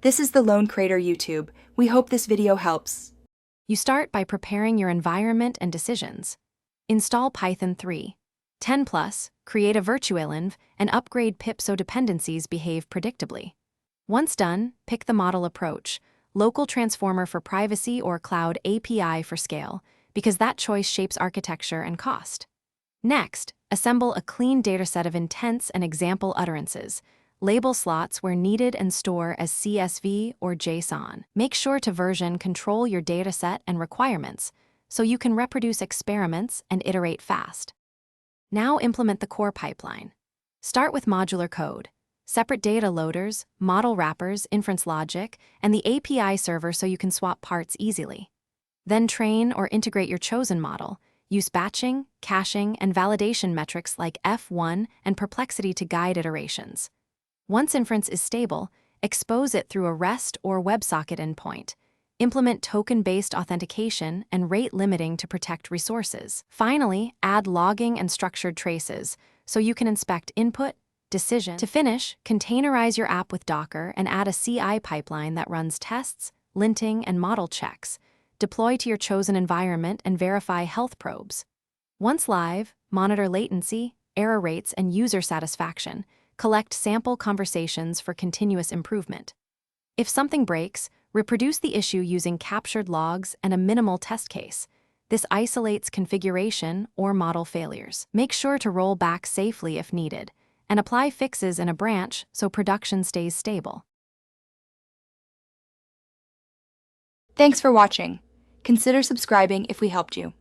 This is the Lone Crater YouTube. We hope this video helps. You start by preparing your environment and decisions. Install Python 3. 10+, create a virtualenv, and upgrade pip so dependencies behave predictably. Once done, pick the model approach, local transformer for privacy or cloud API for scale, because that choice shapes architecture and cost. Next, assemble a clean dataset of intents and example utterances. Label slots where needed and store as CSV or JSON. Make sure to version control your dataset and requirements so you can reproduce experiments and iterate fast. Now implement the core pipeline. Start with modular code, separate data loaders, model wrappers, inference logic, and the API server so you can swap parts easily. Then train or integrate your chosen model. Use batching, caching, and validation metrics like F1 and perplexity to guide iterations. Once inference is stable, expose it through a REST or WebSocket endpoint. Implement token-based authentication and rate limiting to protect resources. Finally, add logging and structured traces so you can inspect input, decision. To finish, containerize your app with Docker and add a CI pipeline that runs tests, linting, and model checks. Deploy to your chosen environment and verify health probes. Once live, monitor latency, error rates, and user satisfaction. Collect sample conversations for continuous improvement. If something breaks, reproduce the issue using captured logs and a minimal test case. This isolates configuration or model failures. Make sure to roll back safely if needed, and apply fixes in a branch so production stays stable. Thanks for watching. Consider subscribing if we helped you.